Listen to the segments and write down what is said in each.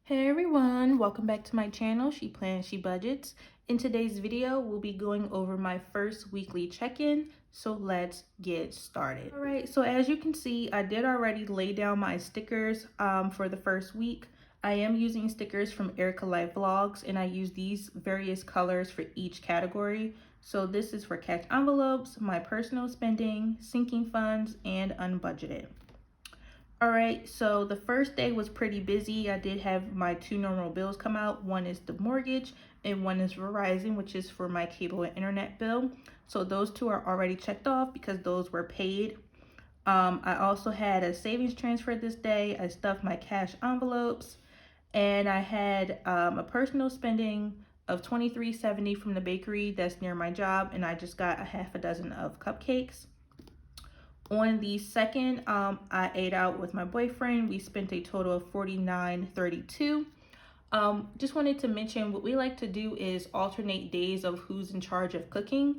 Hey everyone, welcome back to my channel, She Plans, She Budgets. In today's video, we'll be going over my first weekly check-in, so let's get started. All right, so as you can see, I did already lay down my stickers for the first week. I am using stickers from Erica Life Vlogs, and I use these various colors for each category. So this is for cash envelopes, my personal spending, sinking funds, and unbudgeted. All right, so the first day was pretty busy. I did have my two normal bills come out. One is the mortgage and one is Verizon, which is for my cable and internet bill. So those two are already checked off because those were paid. I also had a savings transfer this day. I stuffed my cash envelopes, and I had a personal spending of $23.70 from the bakery that's near my job, and I just got a half a dozen of cupcakes. On the second, I ate out with my boyfriend. We spent a total of $49.32. Just wanted to mention what we like to do is alternate days of who's in charge of cooking.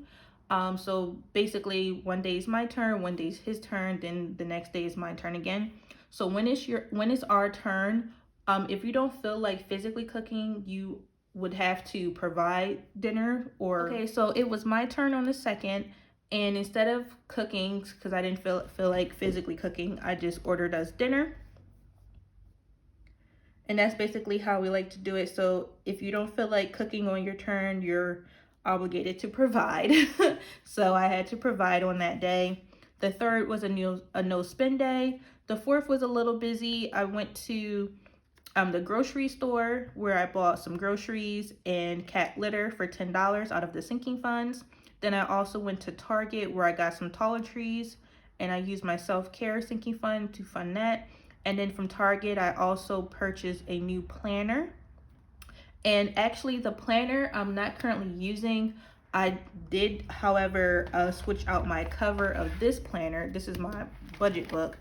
So basically, one day is my turn, one day is his turn, then the next day is my turn again. So when it's our turn, if you don't feel like physically cooking, you would have to provide dinner. Or okay, so it was my turn on the second. And instead of cooking, because I didn't feel like physically cooking, I just ordered us dinner. And that's basically how we like to do it. So if you don't feel like cooking on your turn, you're obligated to provide. So I had to provide on that day. The third was a no spend day. The fourth was a little busy. I went to the grocery store where I bought some groceries and cat litter for $10 out of the sinking funds. Then I also went to Target where I got some toiletries and I used my self-care sinking fund to fund that. And then from Target, I also purchased a new planner. And actually the planner I'm not currently using. I did, however, switch out my cover of this planner. This is my budget book.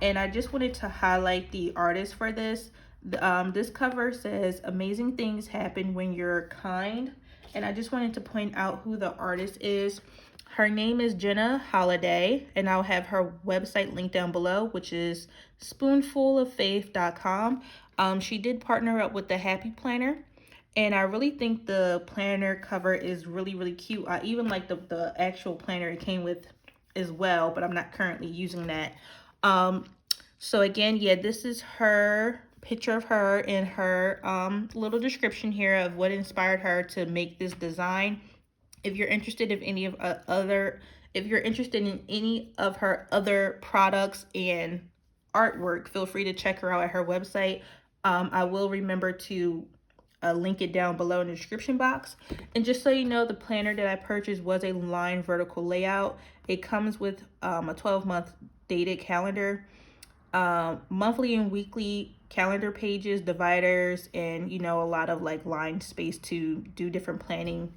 And I just wanted to highlight the artist for this. This cover says, "Amazing things happen when you're kind." And I just wanted to point out who the artist is. Her name is Jenna Holiday, and I'll have her website linked down below, which is spoonfuloffaith.com. She did partner up with the Happy Planner, and I really think the planner cover is really, really cute. I even like the actual planner it came with as well, but I'm not currently using that. So again, yeah, this is her picture of her and her little description here of what inspired her to make this design. If you're interested in any of her other products and artwork, feel free to check her out at her website. I will remember to link it down below in the description box. And just so you know, the planner that I purchased was a line vertical layout. It comes with a 12-month dated calendar, monthly and weekly calendar pages, dividers, and a lot of like line space to do different planning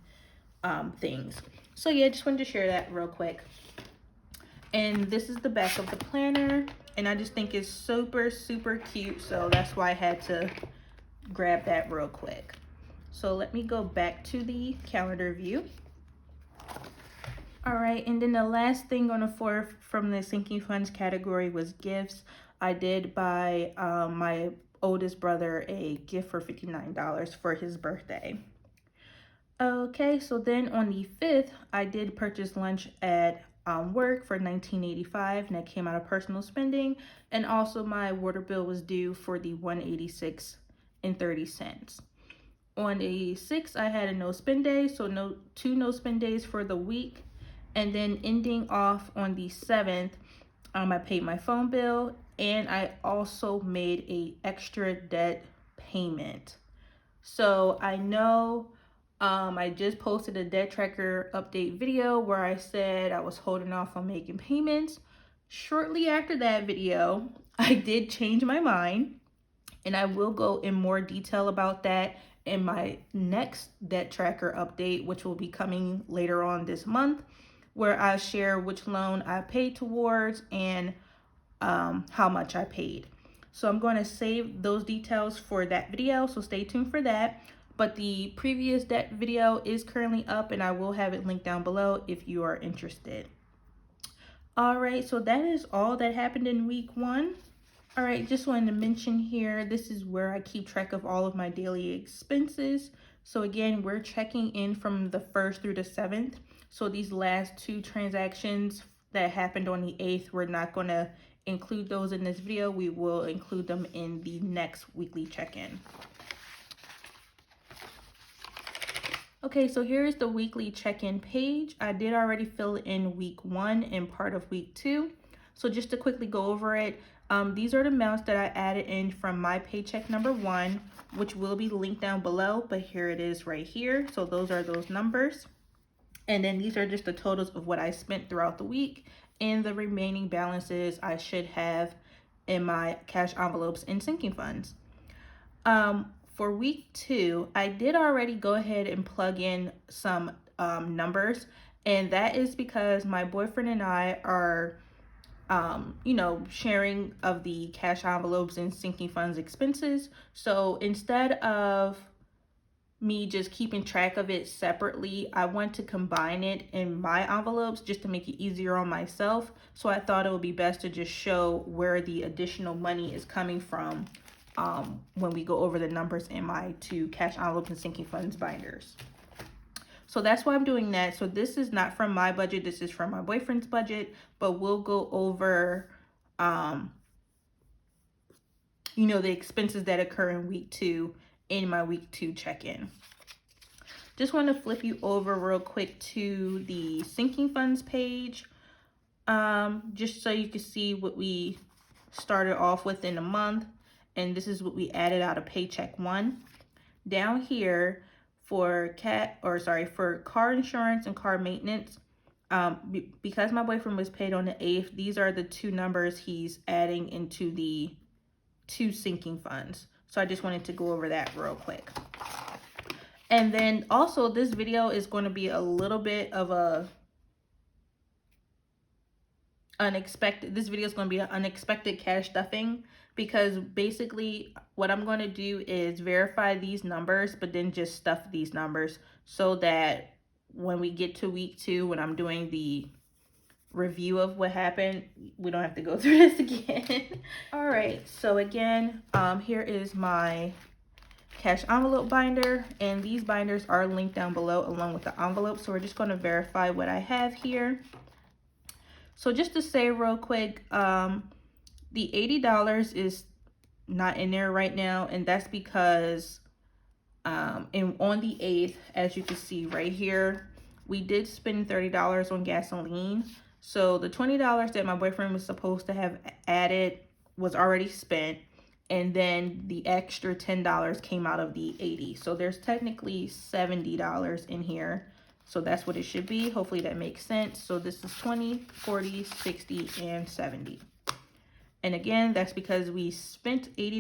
things. So yeah, just wanted to share that real quick. And this is the back of the planner, and I just think it's super, super cute, so that's why I had to grab that real quick. So let me go back to the calendar view. All right, and then the last thing on the fourth from the sinking funds category was gifts. I did buy my oldest brother a gift for $59 for his birthday. Okay, so then on the 5th, I did purchase lunch at work for $19.85, and that came out of personal spending. And also my water bill was due for the $186.30. On the 6th, I had a no spend day, so two no spend days for the week. And then ending off on the 7th, I paid my phone bill, and I also made a extra debt payment. So I know I just posted a debt tracker update video where I said I was holding off on making payments. Shortly after that video, I did change my mind, and I will go in more detail about that in my next debt tracker update, which will be coming later on this month, where I share which loan I paid towards and how much I paid. So I'm going to save those details for that video, so stay tuned for that. But the previous debt video is currently up, and I will have it linked down below if you are interested. All right, so that is all that happened in week 1. All right, just wanted to mention here, this is where I keep track of all of my daily expenses. So again, we're checking in from the 1st through the 7th. So these last 2 transactions that happened on the 8th, we're not going to include those in this video. We will include them in the next weekly check-in. Okay, so here's the weekly check-in page. I did already fill in week 1 and part of week 2. So just to quickly go over it, these are the amounts that I added in from my paycheck number 1, which will be linked down below, but here it is right here. So those are those numbers. And then these are just the totals of what I spent throughout the week and the remaining balances I should have in my cash envelopes and sinking funds. For week 2, I did already go ahead and plug in some numbers, and that is because my boyfriend and I are sharing of the cash envelopes and sinking funds expenses. So instead of me just keeping track of it separately, I want to combine it in my envelopes just to make it easier on myself. So I thought it would be best to just show where the additional money is coming from when we go over the numbers in my 2 cash envelopes and sinking funds binders. So that's why I'm doing that. So this is not from my budget, this is from my boyfriend's budget, but we'll go over the expenses that occur in week 2 in my week 2 check-in. Just want to flip you over real quick to the sinking funds page, just so you can see what we started off with in a month, and this is what we added out of paycheck 1. Down here for car insurance and car maintenance, because my boyfriend was paid on the 8th, these are the 2 numbers he's adding into the 2 sinking funds. So I just wanted to go over that real quick. And then also this video is going to be a little bit of a unexpected, this video is going to be an unexpected cash stuffing, because basically what I'm going to do is verify these numbers, but then just stuff these numbers so that when we get to week 2, when I'm doing the review of what happened, we don't have to go through this again. All right, so again, here is my cash envelope binder, and these binders are linked down below along with the envelope. So we're just going to verify what I have here. So just to say real quick, the $80 is not in there right now, and that's because on the 8th, as you can see right here, we did spend $30 on gasoline. So the $20 that my boyfriend was supposed to have added was already spent, and then the extra $10 came out of the 80. So there's technically $70 in here. So that's what it should be. Hopefully that makes sense. So this is 20, 40, 60, and 70. And again, that's because we spent we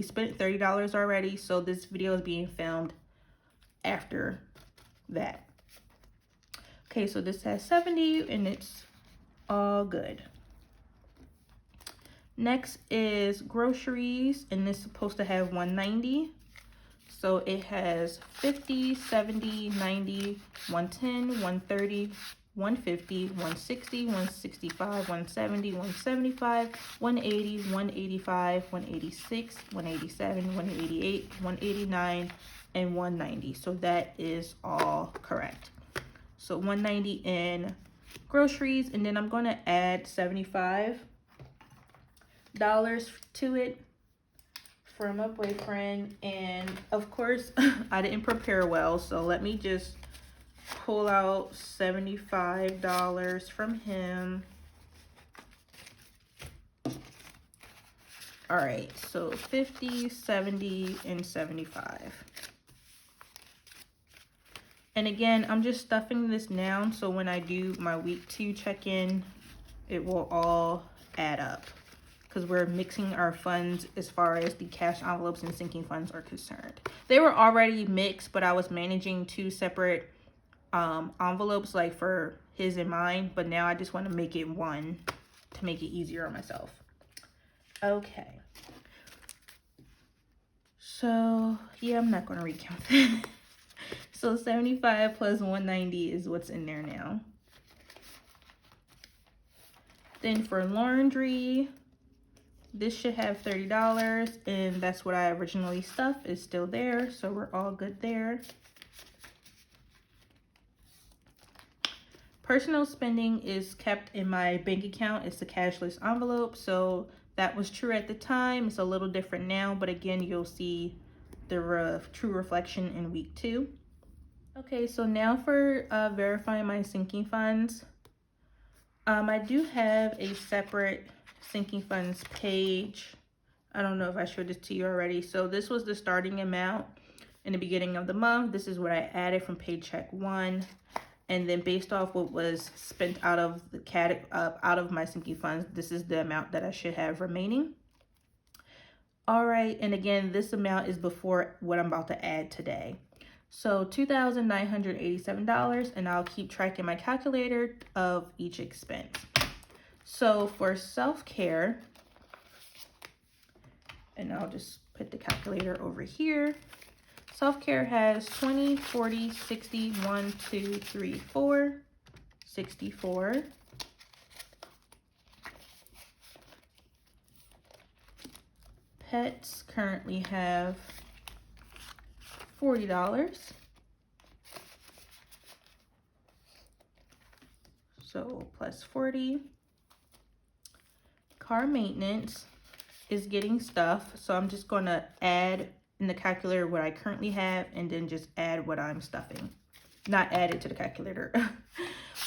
spent $30 already. So this video is being filmed after that. Okay, so this has 70 and it's all good. Next is groceries, and this is supposed to have 190. So it has 50, 70, 90, 110, 130, 150, 160, 165, 170, 175, 180, 185, 186, 187, 188, 189, and 190. So that is all correct. So 190 in groceries, and then I'm going to add $75 to it for my boyfriend. And of course I didn't prepare well, so let me just pull out $75 from him. All right, so 50, 70, and 75. And again, I'm just stuffing this down so when I do my week 2 check-in, it will all add up, because we're mixing our funds as far as the cash envelopes and sinking funds are concerned. They were already mixed, but I was managing 2 separate envelopes, like for his and mine, but now I just want to make it one to make it easier on myself. Okay. So yeah, I'm not going to recount that. So 75 plus 190 is what's in there now. Then for laundry, This should have $30, and that's what I originally stuffed. It's still there, so we're all good there. Personal spending is kept in my bank account. It's a cashless envelope, so that was true at the time. It's a little different now, but again, you'll see the true reflection in week 2. Okay, so now for verifying my sinking funds. I do have a separate sinking funds page. I don't know if I showed this to you already. So this was the starting amount in the beginning of the month. This is what I added from paycheck 1. And then based off what was spent out of the out of my sinking funds, this is the amount that I should have remaining. All right, and again, this amount is before what I'm about to add today. So $2,987, and I'll keep track in my calculator of each expense. So for self-care, and I'll just put the calculator over here. Self-care has 20, 40, 60, 1, 2, 3, 4, 64. Pets currently have $40. So plus 40. Car maintenance is getting stuff. So I'm just going to add in the calculator what I currently have and then just add what I'm stuffing. Not add it to the calculator.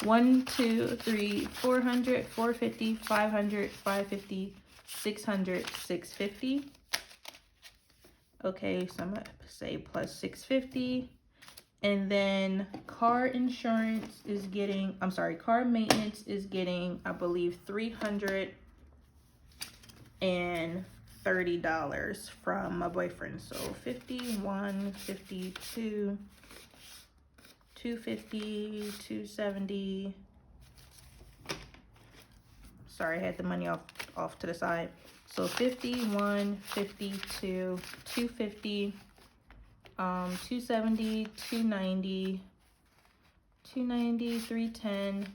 1, 2, 3, 400, 450, 500, 550, 600, 650. Okay, so I'm gonna say plus 650. And then car insurance is getting, I'm sorry, car maintenance is getting, I believe, $330 from my boyfriend. So 51, 52, 250, 270. Sorry, I had the money off to the side. So 51, 52, 250, 270, 290, 290, 310,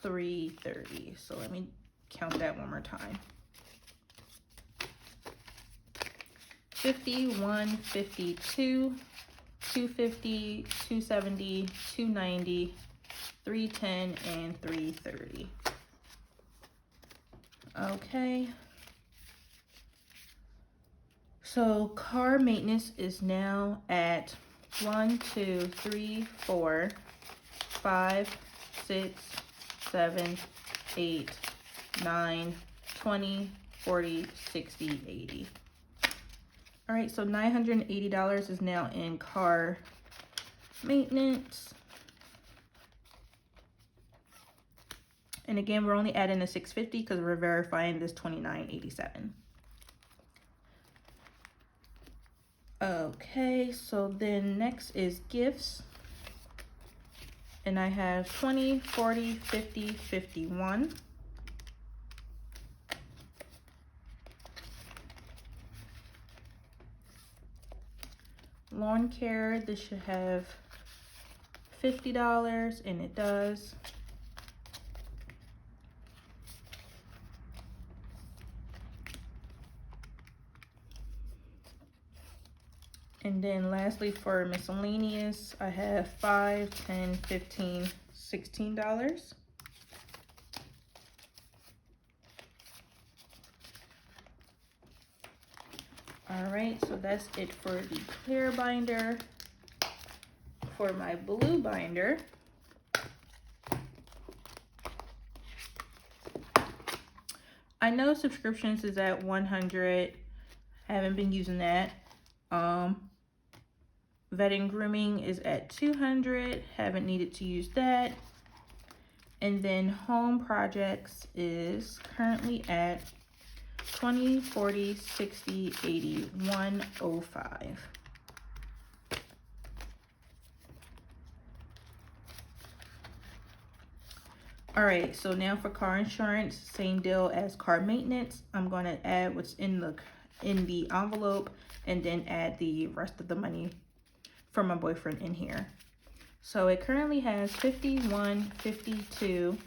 330. So let me count that one more time. 51, 52, 250, 270, 290, 310, and 330. Okay. So car maintenance is now at 1, 2, 3, 4, 5, 6, 7, 8, 9, 20, 40, 60, 80. All right, so $980 is now in car maintenance. And again, we're only adding the $650 because we're verifying this $29.87. Okay, so then next is gifts. And I have 20, 40, 50, 51. Lawn care, this should have $50, and it does. And then lastly, for miscellaneous, I have $5, $10, $15, $16. All right, so that's it for the clear binder. For my blue binder, I know subscriptions is at 100. Haven't been using that. Vetting grooming is at 200. Haven't needed to use that. And then home projects is currently at 20, 40, 60, 80, 105. All right, so now for car insurance, same deal as car maintenance. I'm going to add what's in the envelope and then add the rest of the money from my boyfriend in here. So it currently has 51, 52,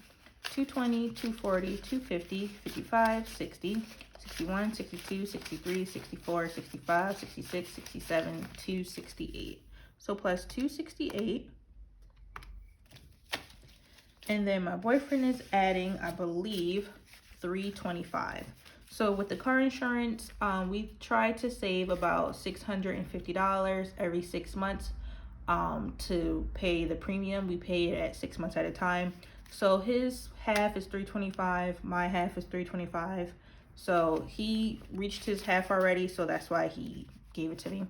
220, 240, 250, 55, 60, 61, 62, 63, 64, 65, 66, 67, 268. So plus 268. And then my boyfriend is adding, I believe, 325. So with the car insurance, we try to save about $650 every 6 months to pay the premium. We pay it at 6 months at a time. So his half is 325, my half is 325. So he reached his half already, so that's why he gave it to me.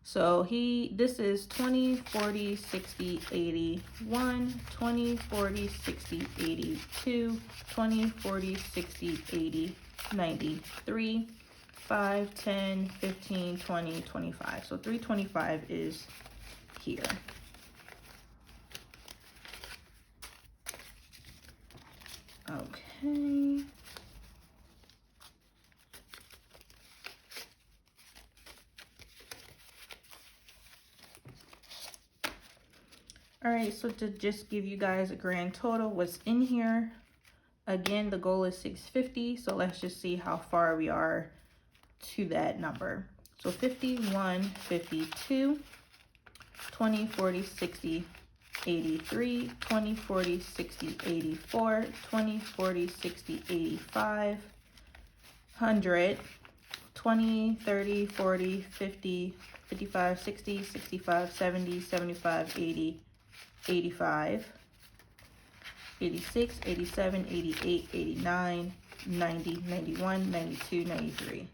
So this is 20, 40, 60, 80, 1, 20, 40, 60, 82, 20, 40, 60, 80, 93, 5, 10, 15, 20, 25. So 325 is here. Okay. All right, so to just give you guys a grand total, what's in here, again, the goal is 650. So let's just see how far we are to that number. So 51, 52, 20, 40, 60, 83, 20, 40, 60, 84, 20, 40, 60, 85, 100, 20, 30, 40, 50, 55, 60, 65, 70, 75, 80, 85, 86, 87, 88, 89, 90, 91, 92, 93.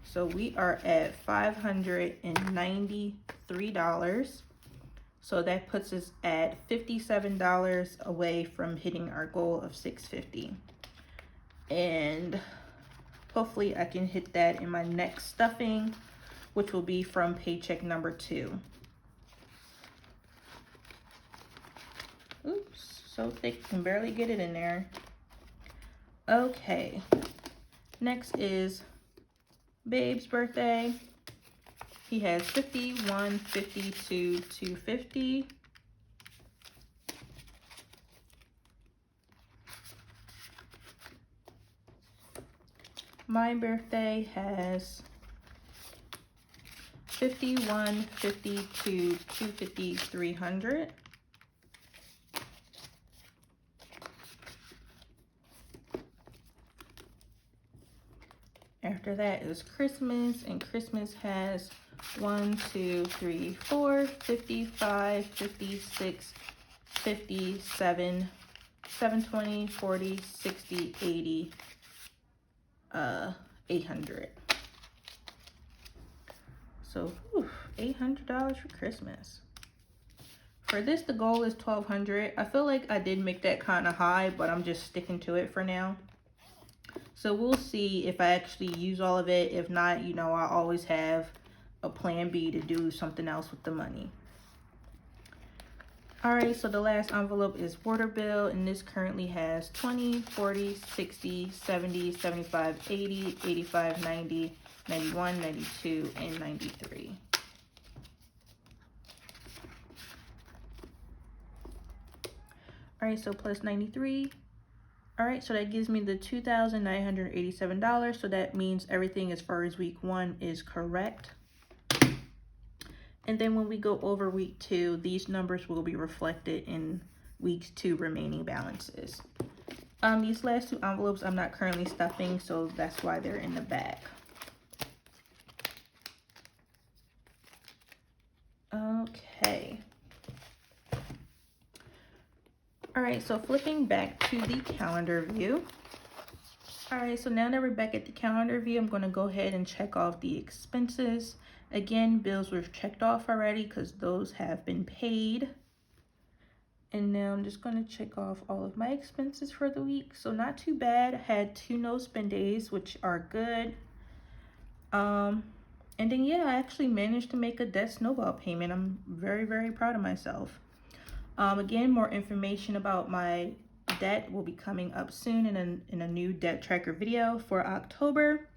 So we are at $593. So that puts us at $57 away from hitting our goal of $650. And hopefully I can hit that in my next stuffing, which will be from paycheck number 2. Oops, so thick, you can barely get it in there. Okay, next is Babe's birthday. He has 51, 52, 250. My birthday has 51, 52, 250, 300. After that is Christmas, and Christmas has 1, 2, 3, 4, 55, 56, 57, 720, 40, 60, 80, 800. So $800 for Christmas. For this, the goal is $1,200. I feel like I did make that kind of high, but I'm just sticking to it for now. So we'll see if I actually use all of it. If not, you know, I always have a plan B to do something else with the money. All right, so the last envelope is water bill, and this currently has 20, 40, 60, 70, 75, 80, 85, 90, 91, 92, and 93. All right, so plus 93. All right, so that gives me the $2,987. So that means everything as far as week 1 is correct. And then when we go over week 2, these numbers will be reflected in week 2 remaining balances. These last 2 envelopes I'm not currently stuffing, so that's why they're in the back. Okay. All right, so flipping back to the calendar view. All right, so now that we're back at the calendar view, I'm going to go ahead and check off the expenses. Again, bills were checked off already because those have been paid. And now I'm just going to check off all of my expenses for the week. So not too bad. I had 2 no spend days, which are good. And then, yeah, I actually managed to make a debt snowball payment. I'm very, very proud of myself. Again, more information about my debt will be coming up soon in a new debt tracker video for October.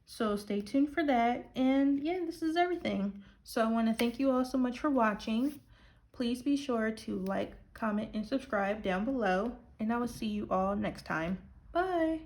So stay tuned for that. And yeah, this is everything. So I want to thank you all so much for watching. Please be sure to like, comment, and subscribe down below. and I will see you all next time. Bye.